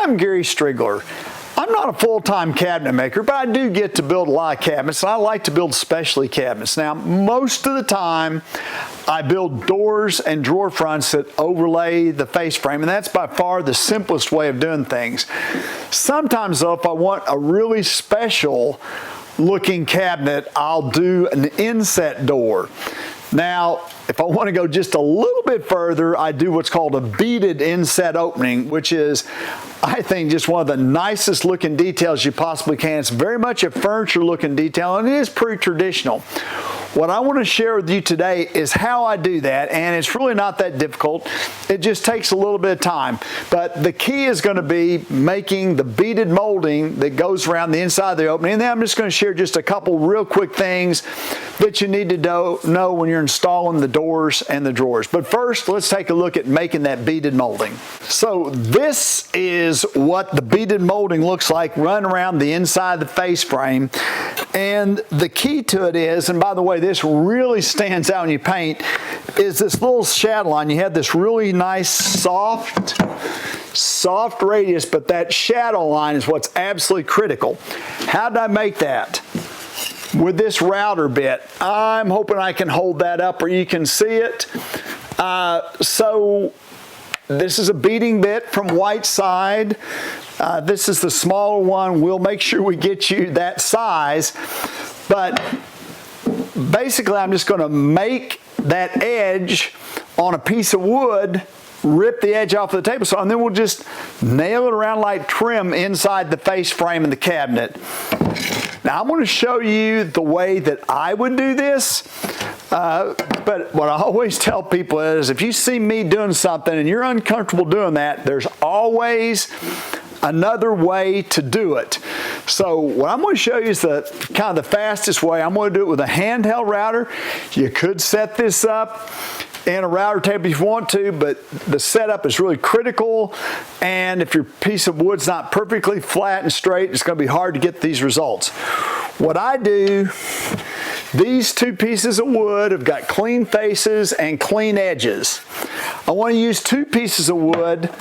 I'm Gary Strigler. I'm not a full-time cabinet maker, but I do get to build a lot of cabinets, and I like to build specialty cabinets. Now, most of the time, I build doors and drawer fronts that overlay the face frame, and that's by far the simplest way of doing things. Sometimes, though, if I want a really special looking cabinet, I'll do an inset door. Now, if I want to go just a little bit further, I do what's called a beaded inset opening, which is, I think, just one of the nicest looking details you possibly can. It's very much a furniture looking detail, and it is pretty traditional. What I want to share with you today is how I do that, and it's really not that difficult. It just takes a little bit of time. But the key is going to be making the beaded molding that goes around the inside of the opening. And then I'm just going to share just a couple real quick things that you need to know when you're installing the doors and the drawers. But first, let's take a look at making that beaded molding. So this is what the beaded molding looks like run around the inside of the face frame. And the key to it is, and by the way, this really stands out when you paint, is this little shadow line. You have this really nice soft radius, but that shadow line is what's absolutely critical. How did I make that? With this router bit. I'm hoping I can hold that up where you can see it. So this is a beading bit from Whiteside. This is the smaller one. We'll make sure we get you that size. But basically, I'm just going to make that edge on a piece of wood, rip the edge off of the table saw, and then we'll just nail it around like trim inside the face frame of the cabinet. Now, I'm going to show you the way that I would do this, but what I always tell people is if you see me doing something and you're uncomfortable doing that, there's always another way to do it. So what I'm going to show you is the kind of the fastest way. I'm going to do it with a handheld router. You could set this up in a router table if you want to, but the setup is really critical, and if your piece of wood's not perfectly flat and straight, it's going to be hard to get these results. What I do, these two pieces of wood have got clean faces and clean edges. I want to use two pieces of wood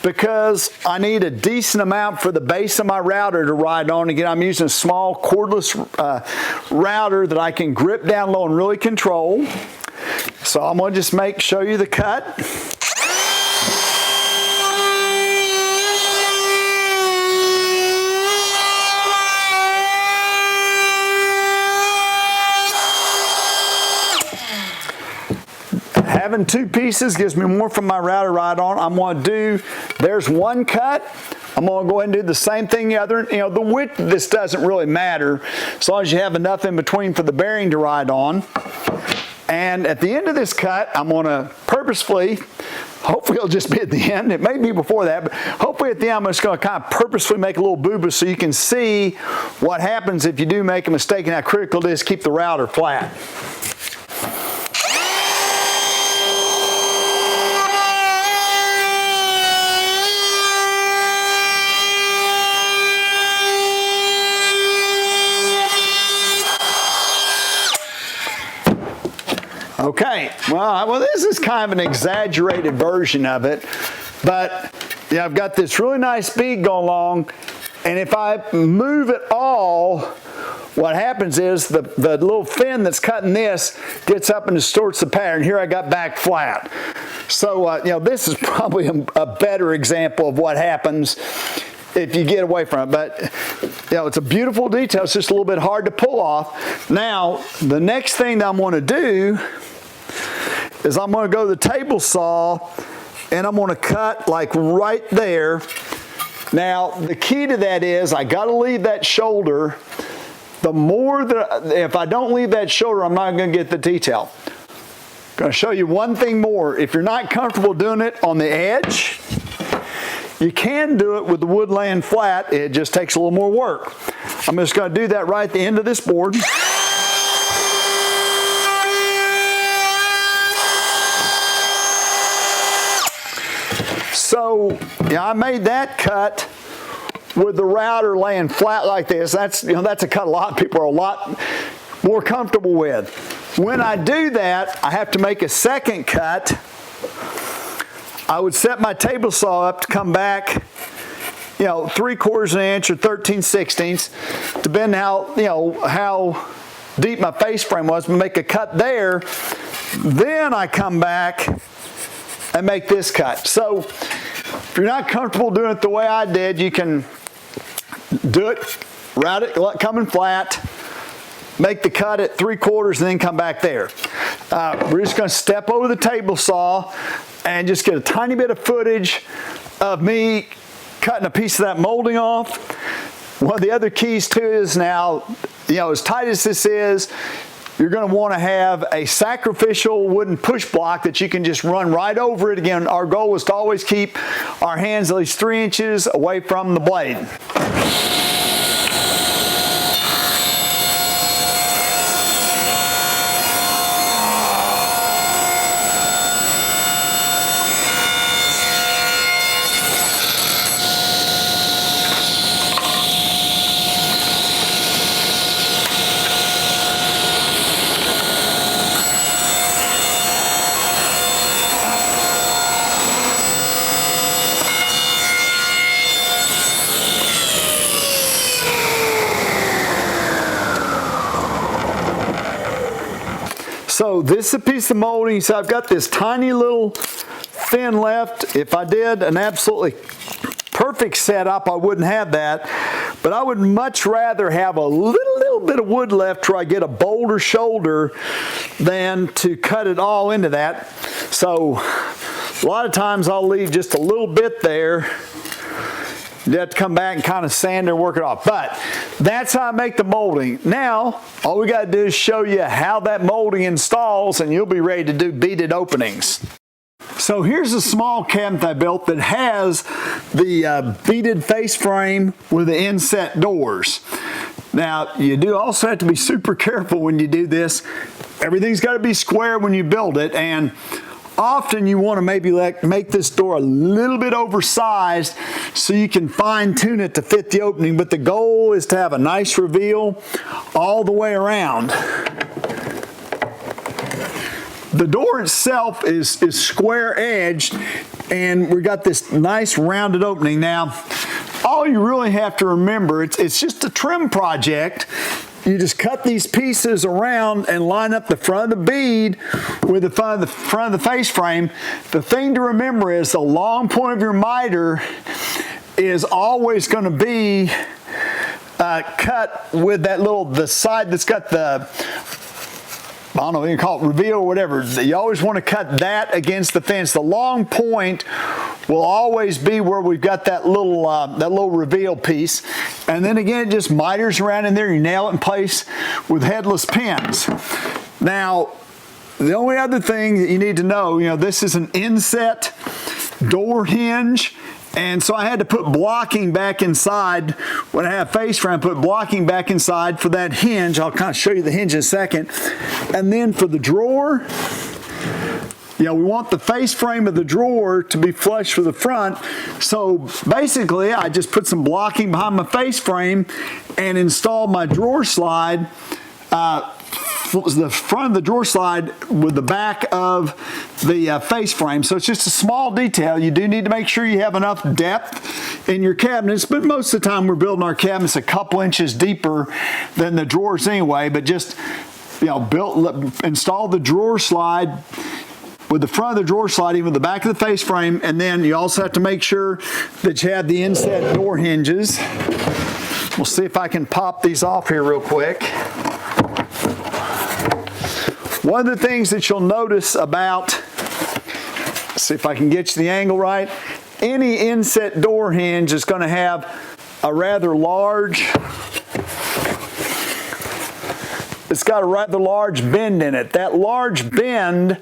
because I need a decent amount for the base of my router to ride on. Again, I'm using a small cordless router that I can grip down low and really control. So I'm going to just show you the cut. Having two pieces gives me more from my router ride on. I'm going to do, there's one cut. I'm going to go ahead and do the same thing the other. You know, the width of this doesn't really matter as long as you have enough in between for the bearing to ride on. And at the end of this cut, I'm going to purposefully, hopefully it'll just be at the end, it may be before that, but hopefully at the end I'm just going to kind of purposefully make a little boo-boo so you can see what happens if you do make a mistake and how critical it is to keep the router flat. Okay, well, this is kind of an exaggerated version of it, but yeah, I've got this really nice bead going along, and if I move it all, what happens is the little fin that's cutting this gets up and distorts the pattern. Here I got back flat. So, you know, this is probably a better example of what happens if you get away from it. But, you know, it's a beautiful detail. It's just a little bit hard to pull off. Now, the next thing that I'm going to do is I'm going to go to the table saw and I'm going to cut like right there. Now, the key to that is I got to leave that shoulder. The more that, if I don't leave that shoulder, I'm not going to get the detail. I'm going to show you one thing more. If you're not comfortable doing it on the edge, you can do it with the wood laying flat. It just takes a little more work. I'm just going to do that right at the end of this board. So, yeah, I made that cut with the router laying flat like this. That's a cut a lot of people are a lot more comfortable with. When I do that, I have to make a second cut. I would set my table saw up to come back 3/4 inch or 13/16, depending how deep my face frame was, make a cut there. Then I come back and make this cut. So if you're not comfortable doing it the way I did, you can do it, route it coming flat, make the cut at 3/4 and then come back there. We're just going to step over the table saw and just get a tiny bit of footage of me cutting a piece of that molding off. One of the other keys too is now, as tight as this is, you're going to want to have a sacrificial wooden push block that you can just run right over it. Again, our goal is to always keep our hands at least 3 inches away from the blade. So this is a piece of molding. So I've got this tiny little fin left. If I did an absolutely perfect setup, I wouldn't have that. But I would much rather have a little bit of wood left where I get a bolder shoulder than to cut it all into that. So a lot of times I'll leave just a little bit there. You have to come back and kind of sand and work it off. But that's how I make the molding. Now, all we got to do is show you how that molding installs, and you'll be ready to do beaded openings. So here's a small cabinet I built that has the beaded face frame with the inset doors. Now, you do also have to be super careful when you do this. Everything's got to be square when you build it, and often you want to maybe make this door a little bit oversized so you can fine tune it to fit the opening, but the goal is to have a nice reveal all the way around. The door itself is square edged, and we got this nice rounded opening. Now, all you really have to remember, it's just a trim project. You just cut these pieces around and line up the front of the bead with the front of the face frame. The thing to remember is the long point of your miter is always going to be cut with the side that's got the, I don't know what you call it, reveal or whatever. You always want to cut that against the fence. The long point will always be where we've got that little reveal piece. And then again, it just miters around in there. You nail it in place with headless pins. Now, the only other thing that you need to know, this is an inset door hinge. And so I had to put blocking back inside. When I have face frame, I put blocking back inside for that hinge. I'll kind of show you the hinge in a second. And then for the drawer, we want the face frame of the drawer to be flush with the front. So basically, I just put some blocking behind my face frame and installed my drawer slide, the front of the drawer slide with the back of the face frame. So it's just a small detail. You do need to make sure you have enough depth in your cabinets, but most of the time we're building our cabinets a couple inches deeper than the drawers anyway. But just install the drawer slide with the front of the drawer slide, even the back of the face frame, and then you also have to make sure that you have the inset door hinges. We'll see if I can pop these off here real quick. One of the things that you'll notice about, see if I can get you the angle right, any inset door hinge is going to have a rather large, it's got a rather large bend in it. That large bend,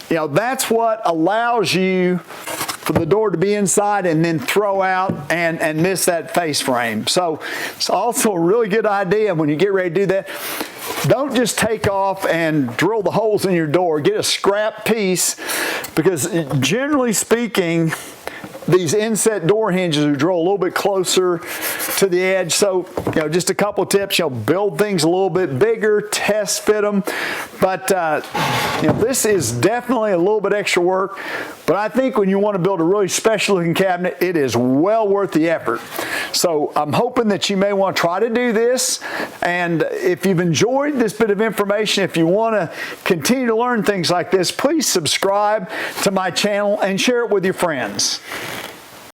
that's what allows you for the door to be inside and then throw out and miss that face frame. So it's also a really good idea when you get ready to do that. Don't just take off and drill the holes in your door. Get a scrap piece, because generally speaking, these inset door hinges are drilled a little bit closer to the edge. So, just a couple of tips, build things a little bit bigger, test fit them. But, this is definitely a little bit extra work. But I think when you want to build a really special looking cabinet, it is well worth the effort. So I'm hoping that you may want to try to do this. And if you've enjoyed this bit of information, if you want to continue to learn things like this, please subscribe to my channel and share it with your friends.